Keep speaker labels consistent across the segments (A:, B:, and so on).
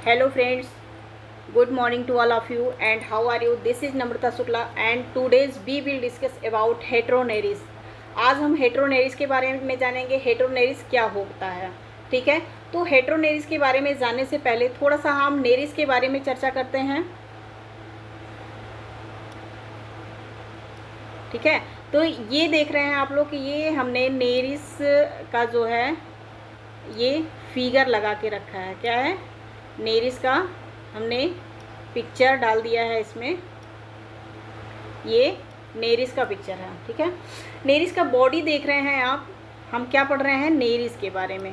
A: Hello friends, good morning to all of you and how are you? This is Namrata Shukla and today's we will discuss about heteroneris. आज हम Heteronereis के बारे में जानेंगे Heteronereis क्या होता है। ठीक है, तो हेट्रोनेरिस के बारे में जानने से पहले थोड़ा सा हम नेरिस के बारे में चर्चा करते हैं। ठीक है, तो ये देख रहे हैं आप लोग कि ये हमने नेरिस का जो है ये फिगर लगा के रखा है। क्या है? नेरिस का हमने पिक्चर डाल दिया है इसमें। ये नेरिस का पिक्चर है। ठीक है, नेरिस का बॉडी देख रहे हैं आप। हम क्या पढ़ रहे हैं? नेरिस के बारे में।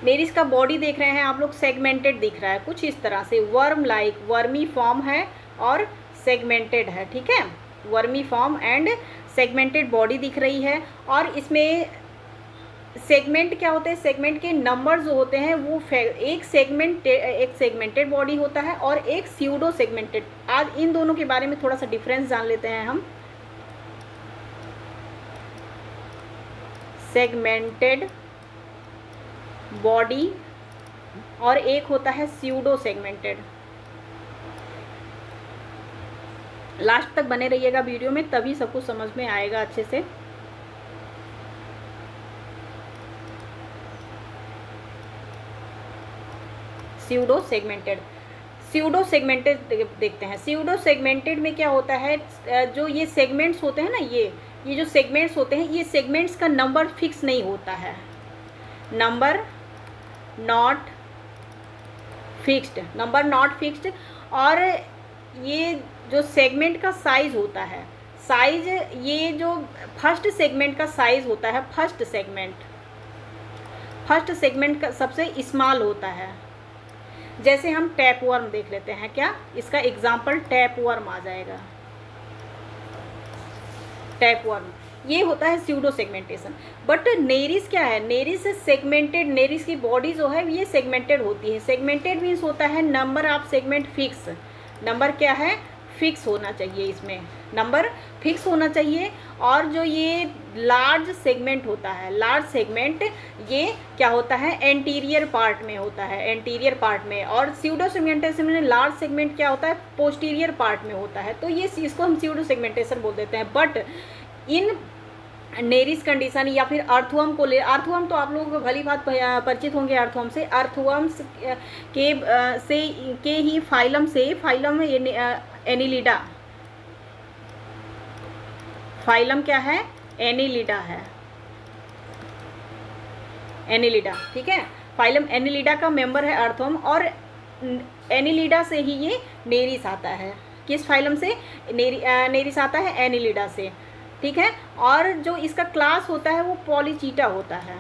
A: नेरिस का बॉडी देख रहे हैं आप लोग, सेगमेंटेड दिख रहा है कुछ इस तरह से, वर्म लाइक, वर्मी फॉर्म है और सेगमेंटेड है। ठीक है, vermi form and segmented body दिख रही है। और इसमें सेगमेंट क्या होते हैं? सेगमेंट के नंबर जो होते हैं वो एक सेगमेंटेड बॉडी होता है और एक स्यूडो सेगमेंटेड। आज इन दोनों के बारे में थोड़ा सा डिफरेंस जान लेते हैं हम। सेगमेंटेड बॉडी और एक होता है स्यूडो सेगमेंटेड। लास्ट तक बने रहिएगा वीडियो में, तभी सब कुछ समझ में आएगा अच्छे से। स्यूडो सेगमेंटेड देखते हैं। स्यूडो सेगमेंटेड में क्या होता है? जो ये सेगमेंट्स होते हैं ना, ये जो सेगमेंट्स होते हैं, ये सेगमेंट्स का नंबर फिक्स नहीं होता है। Number not fixed. और ये जो सेगमेंट का साइज होता है, ये जो फर्स्ट सेगमेंट का साइज होता है, फर्स्ट सेगमेंट का सबसे स्मॉल होता है। जैसे हम टैपवर्म देख लेते हैं। क्या इसका एग्जाम्पल? टैपवर्म आ जाएगा। टैपवर्म ये होता है स्यूडो सेगमेंटेशन। बट नेरिस क्या है? Nereis segmented. नेरिस की बॉडी जो है ये सेगमेंटेड होती है। सेगमेंटेड मीन्स होता है number of segment fix. Number क्या है? फिक्स होना चाहिए। इसमें नंबर फिक्स होना चाहिए। और जो ये लार्ज सेगमेंट होता है, लार्ज सेगमेंट ये क्या होता है? एंटीरियर पार्ट में होता है, एंटीरियर पार्ट में। और स्यूडो सेगमेंटेशन में लार्ज सेगमेंट क्या होता है? पोस्टीरियर पार्ट में होता है। तो ये इसको हम स्यूडो सेगमेंटेशन बोल देते हैं। बट इन नेरिस कंडीशन या फिर अर्थवर्म को ले, अर्थवर्म तो आप लोगों को भली बात परिचित होंगे अर्थवर्म से। अर्थवर्म्स के ही फाइलम से, फाइलम एनिलिडा। फाइलम क्या है? एनिलिडा है। एनिलिडा, ठीक है, फाइलम एनिलिडा का मेंबर है अर्थवर्म। और एनिलिडा से ही ये नेरिस आता है। किस फाइलम से नेरिस आता है? एनिलिडा से। ठीक है, और जो इसका क्लास होता है वो पॉलीचीटा होता है।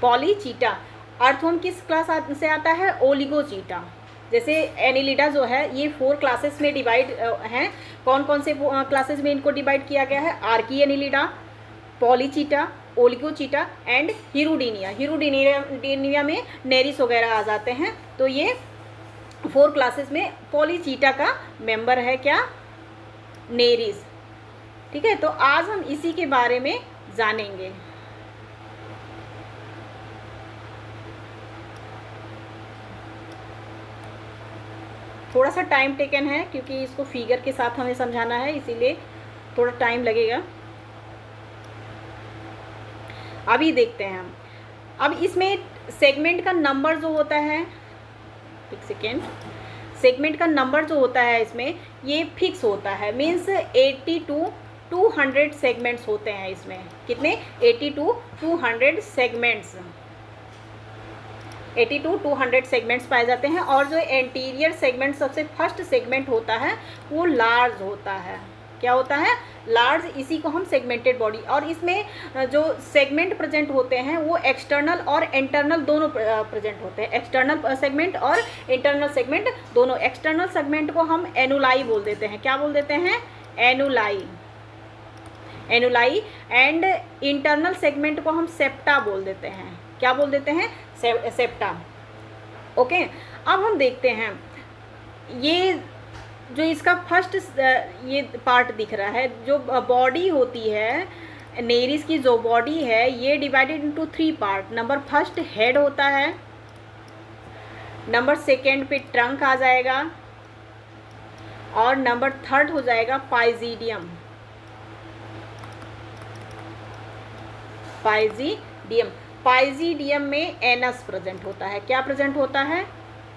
A: पॉलीचीटा। अर्थवर्म किस क्लास से आता है? ओलिगोचीटा। जैसे एनिलिडा जो है ये 4 क्लासेस में डिवाइड हैं। कौन कौन से क्लासेस में इनको डिवाइड किया गया है? Archi annelida, polychaeta, oligochaeta and hirudinea. Hirudinea में नेरिस वगैरह आ जाते हैं। तो ये 4 क्लासेस में पॉलीचीटा का मेंबर है क्या? नेरिस। ठीक है, तो आज हम इसी के बारे में जानेंगे। थोड़ा सा टाइम टेकन है क्योंकि इसको फिगर के साथ हमें समझाना है, इसीलिए थोड़ा टाइम लगेगा। अभी देखते हैं हम। अब इसमें सेगमेंट का नंबर जो होता है, एक सेकेंड, सेगमेंट का नंबर जो होता है इसमें ये फिक्स होता है। मीन्स 80 to 200 सेगमेंट्स होते हैं इसमें। कितने? 80 to 200 सेगमेंट्स। 80 to 200 सेगमेंट्स पाए जाते हैं। और जो एंटीरियर सेगमेंट, सबसे फर्स्ट सेगमेंट होता है वो लार्ज होता है। क्या होता है? लार्ज। इसी को हम सेगमेंटेड बॉडी। और इसमें जो सेगमेंट प्रेजेंट होते हैं वो एक्सटर्नल और इंटरनल दोनों प्रेजेंट होते हैं। एक्सटर्नल सेगमेंट और इंटरनल सेगमेंट दोनों। एक्सटर्नल सेगमेंट को हम एनुलाई बोल देते हैं। क्या बोल देते हैं? एनुलाई। एंड इंटरनल सेगमेंट को हम सेप्टा बोल देते हैं। क्या बोल देते हैं? सेप्टा। ओके, अब हम देखते हैं ये जो इसका फर्स्ट ये पार्ट दिख रहा है, जो बॉडी होती है नेरिस की जो बॉडी है ये divided into 3 part. Number first head होता है, नंबर सेकेंड पे ट्रंक आ जाएगा, और नंबर थर्ड हो जाएगा पाइजीडियम। पाइजीडियम, पाइजीडियम में एनस प्रेजेंट होता है। क्या प्रेजेंट होता है?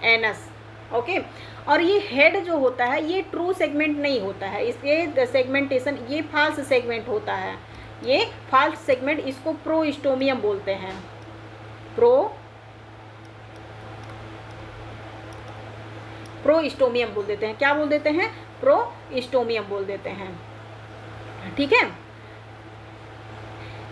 A: एनस। ओके। और ये हेड जो होता है ये ट्रू सेगमेंट नहीं होता है, इसके सेगमेंटेशन ये फाल्स सेगमेंट होता है। ये फाल्स सेगमेंट, इसको प्रोस्टोमियम बोलते हैं। प्रोस्टोमियम बोल देते हैं। क्या बोल देते हैं? प्रोस्टोमियम बोल देते हैं। ठीक है,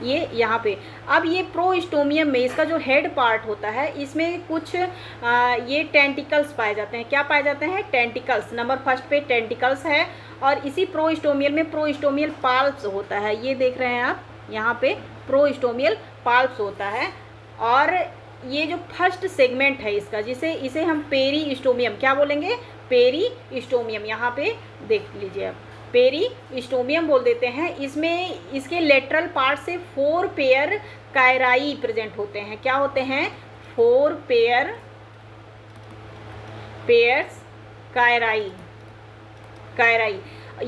A: ये यहाँ पे। अब ये प्रोस्टोमियम में इसका जो हेड पार्ट होता है इसमें कुछ ये टेंटिकल्स पाए जाते हैं। क्या पाए जाते हैं? टेंटिकल्स। नंबर फर्स्ट पे टेंटिकल्स है, और इसी प्रोस्टोमियल में प्रोस्टोमियल पाल्प्स होता है। ये देख रहे हैं आप, यहाँ पे प्रोस्टोमियल पाल्प्स होता है। और ये जो फर्स्ट सेगमेंट है इसका, इसे हम पेरीस्टोमियम क्या बोलेंगे? पेरीस्टोमियम। यहाँ पे देख लीजिए आप, पेरीस्टोमियम बोल देते हैं। इसमें इसके लेटरल पार्ट से 4 पेयर कायराई प्रेजेंट होते हैं। क्या होते हैं? 4 पेयर्स कायराई।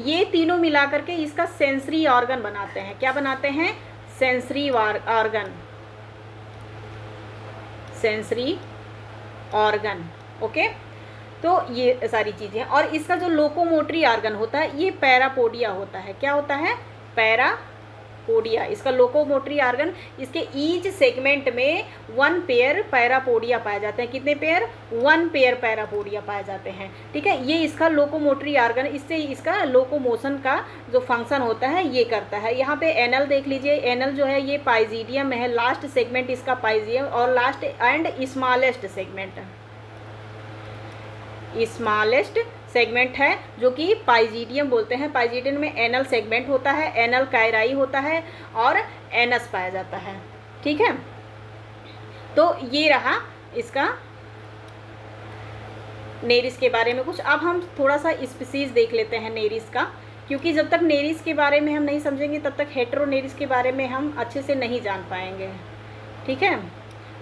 A: ये तीनों मिला करके इसका सेंसरी ऑर्गन बनाते हैं। क्या बनाते हैं? Sensory organ. ओके, तो ये सारी चीज़ें। और इसका जो लोकोमोटरी ऑर्गन होता है ये पैरापोडिया होता है। क्या होता है? पैरापोडिया। इसका लोकोमोटरी ऑर्गन, इसके ईच सेगमेंट में 1 पेयर पैरापोडिया पाए जाते हैं। कितने पेयर? 1 पेयर पैरापोडिया पाए जाते हैं। ठीक है, ये इसका लोकोमोटरी ऑर्गन, इससे इसका लोकोमोशन का जो फंक्शन होता है ये करता है। यहाँ पे एनल देख लीजिए, एनल जो है ये पाइजीडियम है। लास्ट सेगमेंट इसका पाइजीडियम, और लास्ट एंड स्मॉलेस्ट सेगमेंट है जो कि पाइजीडियम बोलते हैं। पाइजीडियम में एनल सेगमेंट होता है, एनल कायराई होता है, और एनस पाया जाता है। ठीक है, तो ये रहा इसका नेरिस के बारे में कुछ। अब हम थोड़ा सा स्पीसीज देख लेते हैं नेरिस का, क्योंकि जब तक नेरिस के बारे में हम नहीं समझेंगे तब तक हेटेरोनेरिस के बारे में हम अच्छे से नहीं जान पाएंगे। ठीक है,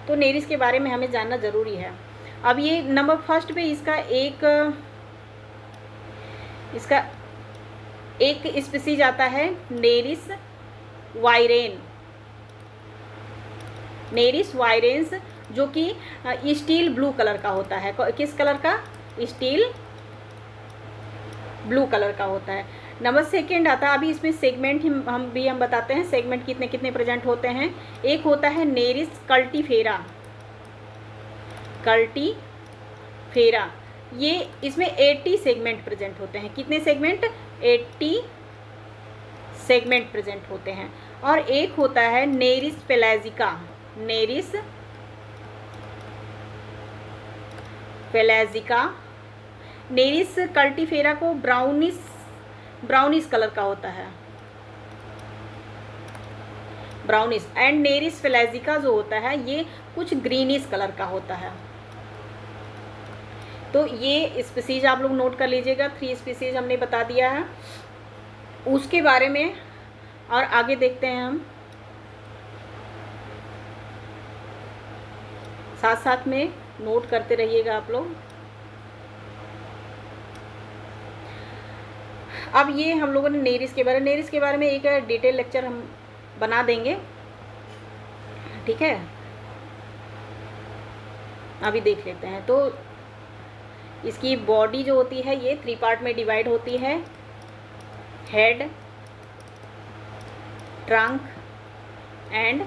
A: तो नेरिस के बारे में हमें जानना ज़रूरी है। अब ये नंबर फर्स्ट पे इसका एक स्पीसीज आता है नेरिस वायरेंस, जो कि स्टील ब्लू कलर का होता है। किस कलर का? स्टील ब्लू कलर का होता है। नंबर सेकेंड आता है, अभी इसमें सेगमेंट हम बताते हैं सेगमेंट कितने कितने प्रेजेंट होते हैं। एक होता है नेरिस कल्टीफेरा। ये इसमें 80 सेगमेंट प्रेजेंट होते हैं। कितने सेगमेंट? 80 सेगमेंट प्रेजेंट होते हैं। और एक होता है नेरिस पेलाजिका। नेरिस कल्टीफेरा को ब्राउनिश कलर का होता है, ब्राउनिश। एंड नेरिस पेलाजिका जो होता है ये कुछ ग्रीनिश कलर का होता है। तो ये स्पीसीज आप लोग नोट कर लीजिएगा। 3 स्पीसीज हमने बता दिया है उसके बारे में, और आगे देखते हैं हम। साथ साथ में नोट करते रहिएगा आप लोग। अब ये हम लोगों ने नेरिस के बारे में एक डिटेल लेक्चर हम बना देंगे। ठीक है, अभी देख लेते हैं। तो इसकी बॉडी जो होती है ये 3 पार्ट में डिवाइड होती है। Head, trunk and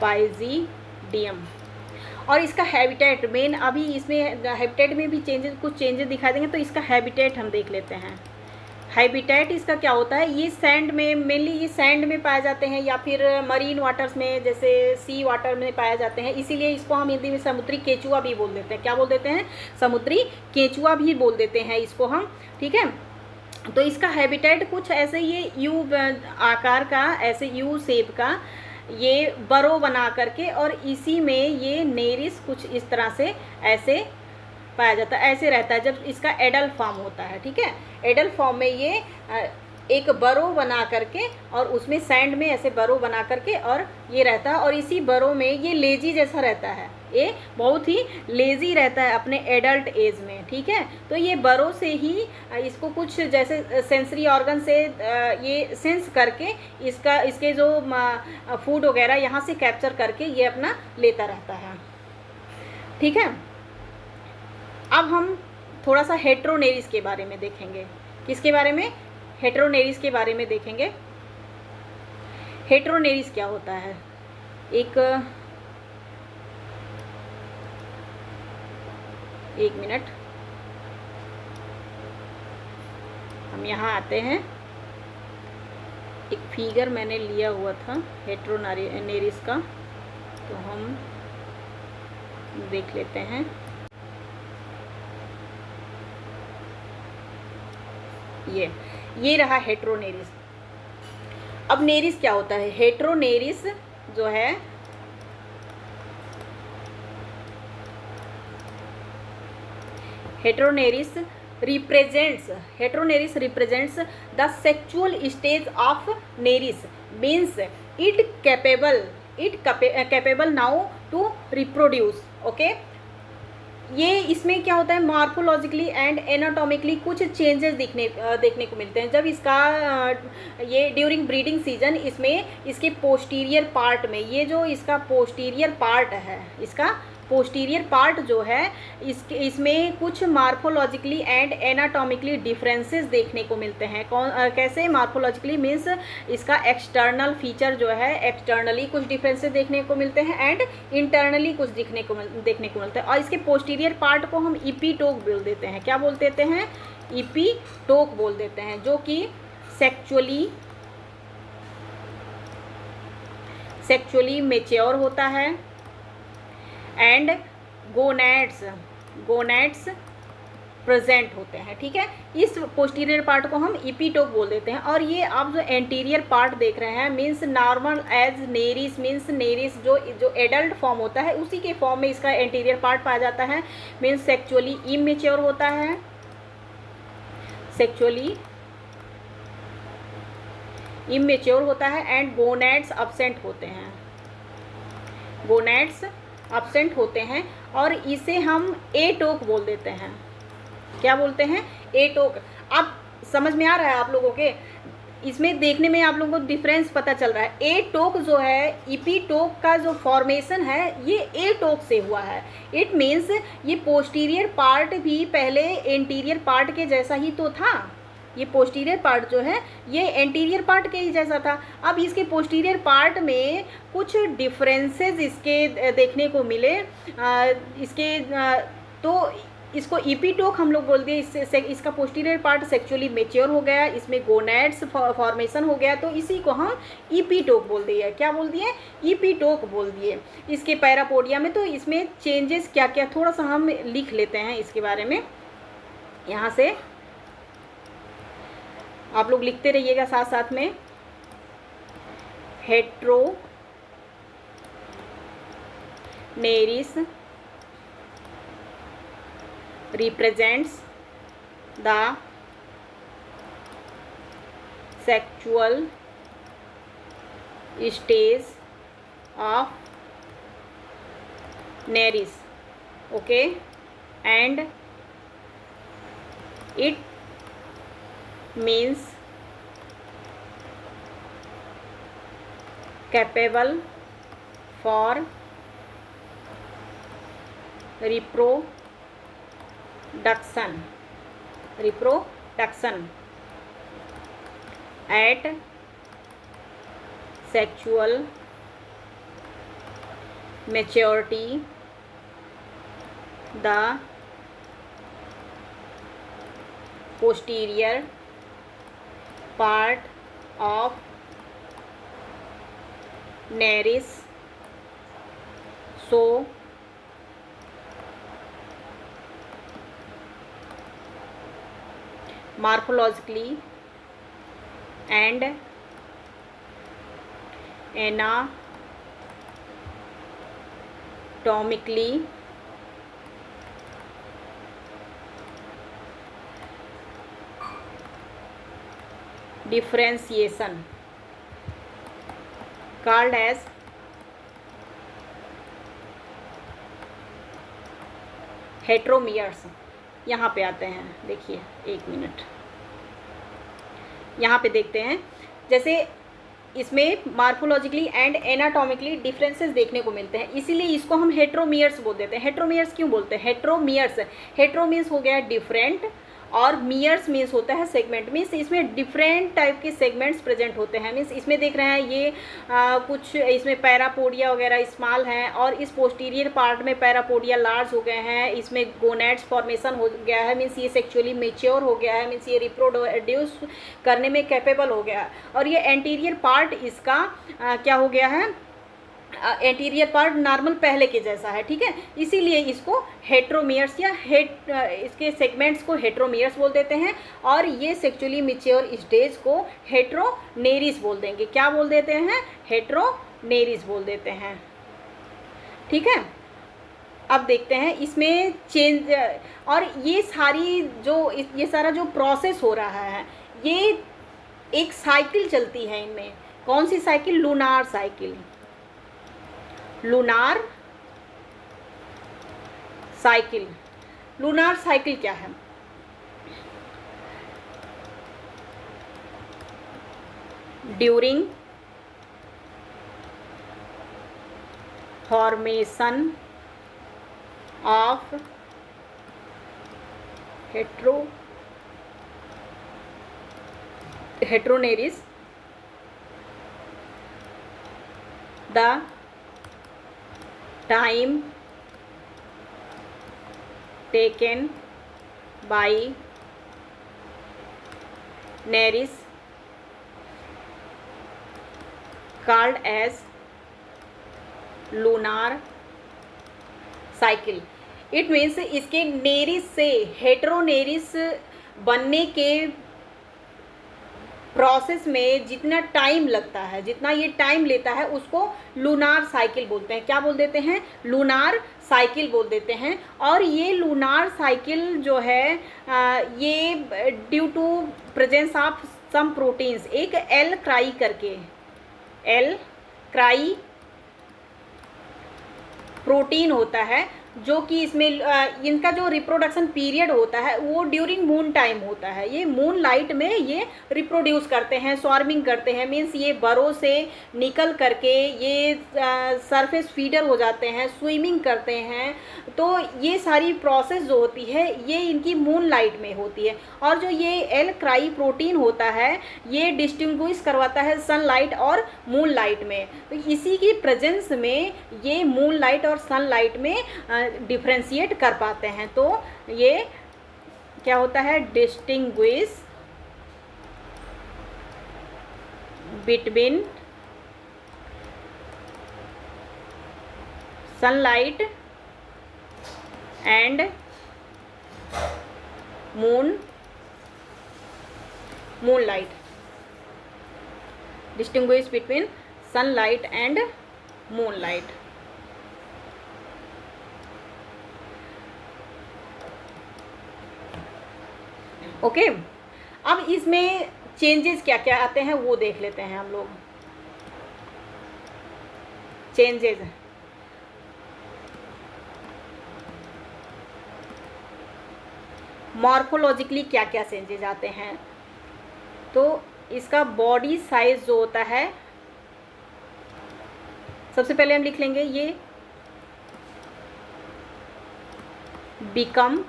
A: पाइजीडियम। और इसका हैबिटेट मेन, अभी इसमें हैबिटेट में भी कुछ चेंजेस दिखा देंगे। तो इसका हैबिटेट हम देख लेते हैं। हैबिटेट इसका क्या होता है? ये सैंड में, मेनली ये सैंड में पाए जाते हैं, या फिर मरीन वाटर्स में, जैसे सी वाटर में पाए जाते हैं। इसीलिए इसको हम हिंदी में समुद्री केचुआ भी बोल देते हैं। क्या बोल देते हैं? समुद्री केचुआ भी बोल देते हैं इसको हम। ठीक है, तो इसका हैबिटेट कुछ ऐसे, ये यू आकार का, ऐसे यू शेप का ये बरो बना करके, और इसी में ये नेरिस कुछ इस तरह से ऐसे पाया जाता है, ऐसे रहता है जब इसका एडल्ट फॉर्म होता है। ठीक है, एडल्ट फॉर्म में ये एक बरो बना करके और उसमें सैंड में ऐसे बरो बना करके और ये रहता है, और इसी बरो में ये लेजी जैसा रहता है, ये बहुत ही लेजी रहता है अपने एडल्ट एज में, ठीक है। तो ये बरो से ही इसको कुछ जैसे सेंसरी ऑर्गन से ये सेंस करके इसके जो फूड वगैरह यहाँ से कैप्चर करके ये अपना लेता रहता है, ठीक है। अब हम थोड़ा सा हेट्रोनेरिस के बारे में देखेंगे। किसके बारे में? हेट्रोनेरिस के बारे में देखेंगे। हेट्रोनेरिस क्या होता है? एक मिनट, हम यहाँ आते हैं। एक फिगर मैंने लिया हुआ था हेट्रोनेरिस का, तो हम देख लेते हैं। ये रहा हेट्रोनेरिस। अब नेरिस क्या होता है? हेट्रोनेरिस जो है heteronereis represents the sexual stage of Nereis, means it capable now to reproduce. Okay, ये इसमें क्या होता है, मॉर्फोलॉजिकली एंड एनाटॉमिकली कुछ चेंजेस देखने को मिलते हैं। जब इसका ये ड्यूरिंग ब्रीडिंग सीजन इसमें इसके पोस्टीरियर पार्ट में, ये जो इसका पोस्टीरियर पार्ट है, इसका पोस्टीरियर पार्ट जो है इसमें कुछ मार्फोलॉजिकली एंड एनाटॉमिकली डिफरेंसेस देखने को मिलते हैं। कैसे मार्फोलॉजिकली? मीन्स इसका एक्सटर्नल फीचर जो है, एक्सटर्नली कुछ डिफरेंसेस देखने को मिलते हैं एंड इंटरनली कुछ देखने को मिलता है। और इसके पोस्टीरियर पार्ट को हम इपीटोक बोल देते हैं। क्या बोल देते हैं? इपीटोक बोल देते हैं, जो कि सेक्चुअली मैच्योर होता है एंड गोनैड्स प्रेजेंट होते हैं, ठीक है। इस पोस्टीरियर पार्ट को हम इपीटोक बोल देते हैं। और ये आप जो एंटीरियर पार्ट देख रहे हैं, means normal as Nereis, means Nereis जो एडल्ट फॉर्म होता है उसी के फॉर्म में इसका एंटीरियर पार्ट पाया जाता है। मीन्स सेक्चुअली इमेच्योर होता है, एंड गोनैड्स अब्सेंट होते हैं, और इसे हम एटोक बोल देते हैं। क्या बोलते हैं? एटोक। अब समझ में आ रहा है आप लोगों के? इसमें देखने में आप लोगों को डिफरेंस पता चल रहा है। एटोक जो है, इपीटोक का जो फॉर्मेशन है ये एटोक से हुआ है। इट मीन्स ये पोस्टीरियर पार्ट भी पहले एंटीरियर पार्ट के जैसा ही तो था। ये पोस्टीरियर पार्ट जो है ये एंटीरियर पार्ट के ही जैसा था। अब इसके पोस्टीरियर पार्ट में कुछ डिफरेंसेस इसके देखने को मिले, तो इसको इपीटोक हम लोग बोल दिए। इसका पोस्टीरियर पार्ट सेक्चुअली मैच्योर हो गया, इसमें गोनैड्स फॉर्मेशन हो गया, तो इसी को हम इपीटोक बोल दिए। क्या बोल दिए? इपीटोक बोल दिए। इसके पैरापोडिया में तो इसमें चेंजेस क्या क्या थोड़ा सा हम लिख लेते हैं इसके बारे में। यहाँ से आप लोग लिखते रहिएगा साथ साथ में। Heteronereis represents the sexual stage of Nereis, okay, and it means capable for reproduction at sexual maturity. The posterior part of Nereis show morphologically and anatomically differentiation called as heteromeres। यहाँ पे आते हैं, देखिए 1 मिनट, यहाँ पे देखते हैं। जैसे इसमें मार्फोलॉजिकली एंड एनाटॉमिकली डिफरेंसेस देखने को मिलते हैं, इसीलिए इसको हम हेट्रोमियर्स बोल देते हैं। हेट्रोमियर्स क्यों बोलते हैं? हेट्रोमियर्स, हेट्रो मीन्स हो गया डिफरेंट, और मियर्स मीन्स होता है सेगमेंट। मीन्स इसमें डिफरेंट टाइप के सेगमेंट्स प्रेजेंट होते हैं। मीन्स इसमें देख रहे हैं ये कुछ इसमें पैरापोडिया वगैरह स्मॉल हैं, और इस पोस्टीरियर पार्ट में पैरापोडिया लार्ज हो गए हैं, इसमें गोनेड्स फॉर्मेशन हो गया है। मीन्स ये सेक्चुअली मेच्योर हो गया है, मीन्स ये रिप्रोड्यूस करने में कैपेबल हो गया है। और ये एंटीरियर पार्ट इसका क्या हो गया है? एंटीरियर पार्ट नॉर्मल पहले के जैसा है, ठीक है। इसीलिए इसको हेट्रोमियर्स या इसके सेगमेंट्स को हेट्रोमियर्स बोल देते हैं, और ये सेक्चुअली मैच्योर स्टेज को हेट्रोनेरिस बोल देंगे। क्या बोल देते हैं? हेट्रोनेरिस बोल देते हैं, ठीक है। अब देखते हैं इसमें चेंज, और ये सारा जो प्रोसेस हो रहा है, ये एक साइकिल चलती है इनमें। कौन सी cycle? Lunar cycle. Lunar cycle, lunar cycle क्या है? During formation of heteronereis, the time taken by Neris called as lunar cycle। It means इसके नेरिस से हेट्रोनेरिस बनने के प्रोसेस में जितना टाइम लगता है, जितना ये टाइम लेता है, उसको लूनार साइकिल बोलते हैं। क्या बोल देते हैं? लूनार साइकिल बोल देते हैं। और ये लूनार साइकिल जो है ये due to presence of some proteins, एक एल क्राई करके, एल क्राई प्रोटीन होता है, जो कि इसमें इनका जो रिप्रोडक्शन पीरियड होता है वो ड्यूरिंग मून टाइम होता है। ये मून लाइट में ये रिप्रोड्यूस करते हैं, स्वार्मिंग करते हैं। मीन्स ये बरों से निकल करके ये सरफेस फीडर हो जाते हैं, स्विमिंग करते हैं। तो ये सारी प्रोसेस जो होती है ये इनकी मून लाइट में होती है। और जो ये एल क्राई प्रोटीन होता है ये डिस्टिंग्विश करवाता है सनलाइट और मून लाइट में। तो इसी की प्रेजेंस में ये मून लाइट और सनलाइट में डिफ्रेंशिएट कर पाते हैं। तो ये क्या होता है? Distinguish between sunlight and moonlight, distinguish between sunlight and moonlight. Okay अब इसमें चेंजेस क्या क्या आते हैं वो देख लेते हैं हम लोग। चेंजेस मॉर्फोलॉजिकली क्या क्या चेंजेस आते हैं? तो इसका बॉडी साइज जो होता है, सबसे पहले हम लिख लेंगे ये become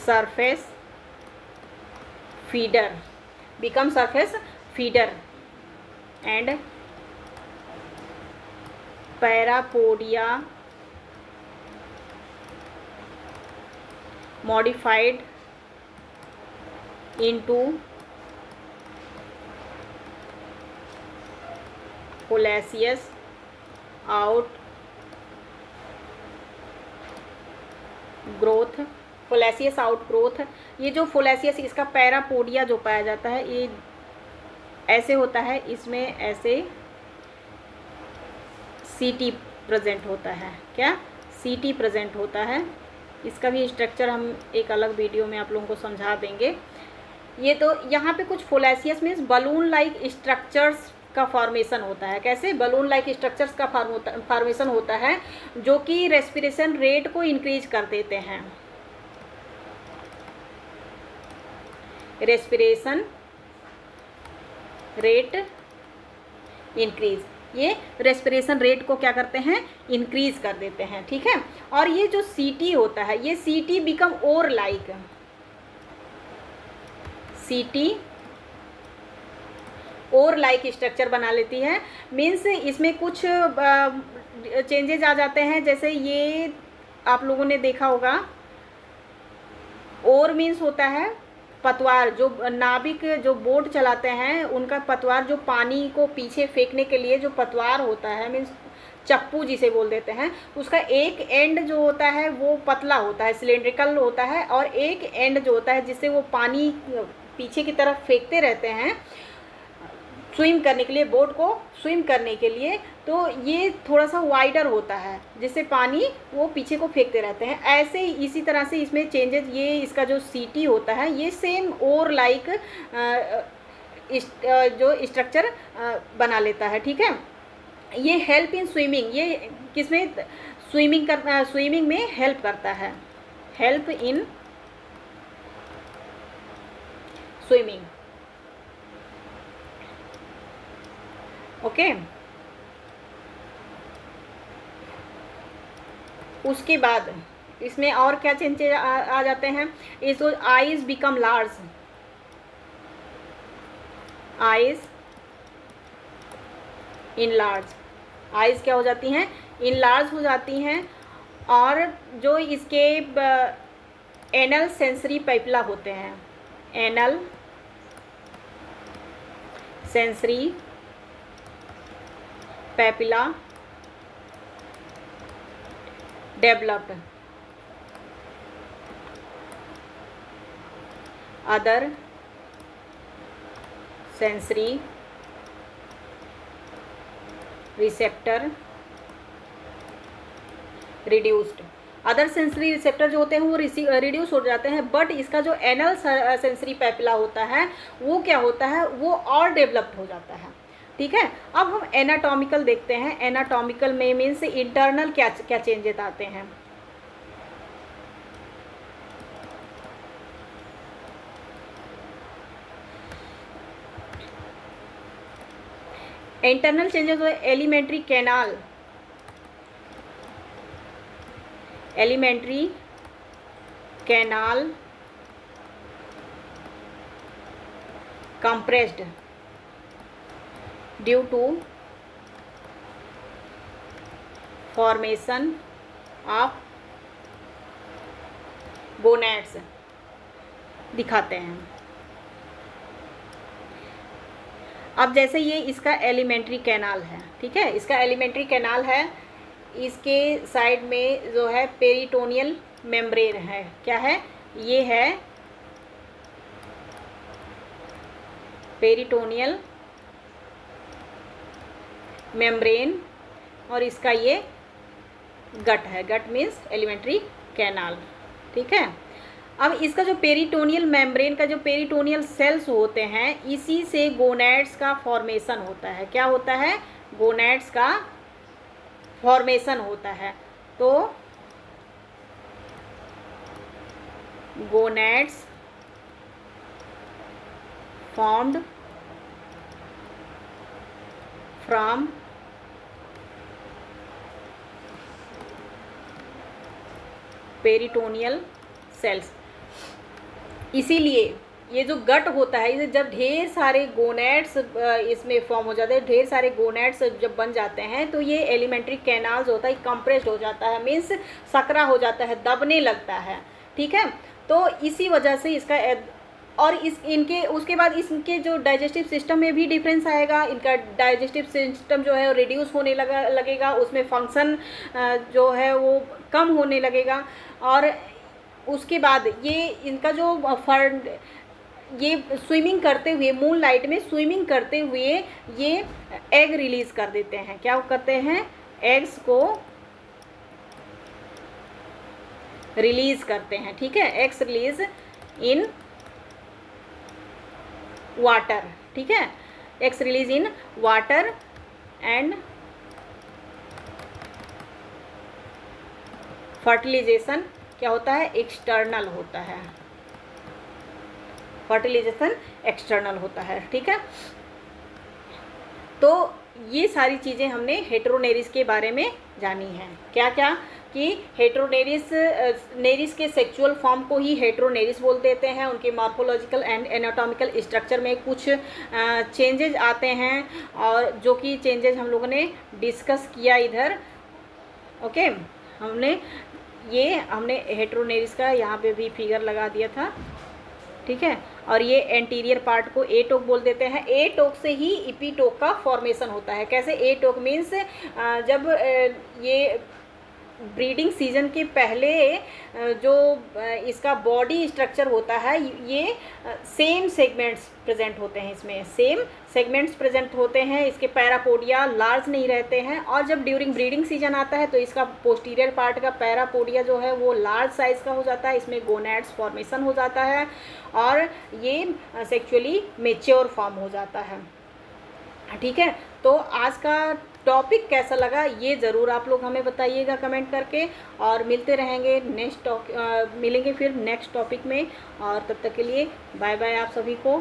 A: surface feeder, become surface feeder and parapodia modified into foliaceous outgrowth, foliaceous outgrowth। ये जो foliaceous इसका पैरापोडिया जो पाया जाता है ये ऐसे होता है, इसमें ऐसे सीटी प्रेजेंट होता है। क्या? सीटी प्रेजेंट होता है। इसका भी स्ट्रक्चर हम एक अलग वीडियो में आप लोगों को समझा देंगे। ये तो यहाँ पे कुछ फोलेसियस मीन्स बलून लाइक स्ट्रक्चर्स का फॉर्मेशन होता है। कैसे? बलून लाइक स्ट्रक्चर्स का फॉर्मेशन होता है जो कि रेस्पिरेशन रेट को इंक्रीज कर देते हैं। रेस्पिरेशन रेट इंक्रीज, ये रेस्पिरेशन रेट को क्या करते हैं? इंक्रीज कर देते हैं। ठीक है। और ये जो सीटी होता है, ये सीटी बिकम और लाइक, सीटी और लाइक स्ट्रक्चर बना लेती है। मीन्स इसमें कुछ चेंजेज आ जाते हैं। जैसे ये आप लोगों ने देखा होगा, और मीन्स होता है पतवार, जो नाविक जो बोट चलाते हैं उनका पतवार, जो पानी को पीछे फेंकने के लिए जो पतवार होता है, मीन्स चप्पू जिसे बोल देते हैं, उसका एक एंड जो होता है वो पतला होता है, सिलेंड्रिकल होता है, और एक एंड जो होता है जिससे वो पानी पीछे की तरफ फेंकते रहते हैं स्विम करने के लिए, बोट को स्विम करने के लिए, तो ये थोड़ा सा वाइडर होता है जिससे पानी वो पीछे को फेंकते रहते हैं। ऐसे ही इसी तरह से इसमें चेंजेस, ये इसका जो सीटी होता है ये सेम और लाइक जो स्ट्रक्चर बना लेता है। ठीक है। ये हेल्प इन स्विमिंग, ये किसमें? स्विमिंग में हेल्प करता है, हेल्प इन स्विमिंग। ओके। उसके बाद इसमें और क्या चेंजेस आ जाते हैं? इस eyes become large, eyes in large, eyes क्या हो जाती हैं? इन लार्ज हो जाती हैं। और जो इसके एनल सेंसरी पैपिला होते हैं, anal sensory papilla developed, other sensory receptor reduced. Other sensory receptor जो होते हैं वो रिड्यूस हो जाते हैं, बट इसका जो एनल सेंसरी पैपिला होता है वो क्या होता है? वो और डेवलप्ड हो जाता है। ठीक है। अब हम एनाटॉमिकल देखते हैं। एनाटॉमिकल में मीन्स इंटरनल क्या क्या चेंजेस आते हैं। इंटरनल चेंजेस हो, alimentary canal, alimentary canal compressed due to formation of gonads दिखाते हैं। अब जैसे ये इसका एलिमेंट्री कैनाल है, ठीक है, इसका एलिमेंट्री कैनाल है, इसके साइड में जो है पेरिटोनियल मेम्ब्रेन है। क्या है? ये है पेरिटोनियल मेम्ब्रेन, और इसका ये गट है। गट मीन्स एलिमेंट्री कैनाल। ठीक है। अब इसका जो पेरिटोनियल मेम्ब्रेन का जो पेरिटोनियल सेल्स होते हैं, इसी से गोनैड्स का फॉर्मेशन होता है। क्या होता है? गोनैड्स का फॉर्मेशन होता है। तो gonads formed from peritoneal cells. इसीलिए ये जो गट होता है, इसे जब ढेर सारे गोनैड्स इसमें फॉर्म हो जाते हैं, ढेर सारे गोनैड्स जब बन जाते हैं, तो ये एलिमेंट्री कैनाल्स होता है कंप्रेस्ड हो जाता है, मीन्स सकरा हो जाता है, दबने लगता है। ठीक है। तो इसी वजह से इसका और इनके उसके बाद इसके जो डाइजेस्टिव सिस्टम में भी डिफरेंस आएगा। इनका डाइजेस्टिव सिस्टम जो है वो रिड्यूस होने लगेगा, उसमें फंक्शन जो है वो कम होने लगेगा। और उसके बाद ये इनका जो ये स्विमिंग करते हुए, मून लाइट में स्विमिंग करते हुए ये एग रिलीज कर देते हैं। क्या करते हैं? एग्स को रिलीज करते हैं। ठीक है। एग्स रिलीज इन वाटर, ठीक है, eggs release in water and fertilization क्या होता है, एक्सटर्नल होता है, फर्टिलाइजेशन एक्सटर्नल होता है, ठीक है। तो ये सारी चीज़ें हमने हेटेरोनेरिस के बारे में जानी हैं। क्या क्या कि हेटेरोनेरिस, नेरिस के सेक्सुअल फॉर्म को ही हेटेरोनेरिस बोल देते हैं। उनके मॉर्फोलॉजिकल एंड एनाटॉमिकल स्ट्रक्चर में कुछ चेंजेज आते हैं, और जो कि चेंजेज हम लोगों ने डिस्कस किया इधर। ओके, हमने हेटेरोनेरिस का यहाँ पे भी फिगर लगा दिया था, ठीक है। और ये एंटीरियर पार्ट को ए टोक बोल देते हैं। ए टोक से ही इपी टोक का फॉर्मेशन होता है। कैसे? ए टोक मीन्स जब ये ब्रीडिंग सीजन के पहले जो इसका बॉडी स्ट्रक्चर होता है, ये सेम सेगमेंट्स प्रेजेंट होते हैं, इसमें सेम सेगमेंट्स प्रेजेंट होते हैं। इसके पैरापोडिया लार्ज नहीं रहते हैं, और जब ड्यूरिंग ब्रीडिंग सीजन आता है तो इसका पोस्टीरियर पार्ट का पैरापोडिया जो है वो लार्ज साइज़ का हो जाता है, इसमें गोनैड्स फॉर्मेशन हो जाता है, और ये सेक्सुअली मैच्योर फॉर्म हो जाता है, ठीक है। तो आज का टॉपिक कैसा लगा ये ज़रूर आप लोग हमें बताइएगा कमेंट करके, और मिलते रहेंगे मिलेंगे फिर नेक्स्ट टॉपिक में। और तब तक के लिए बाय बाय आप सभी को।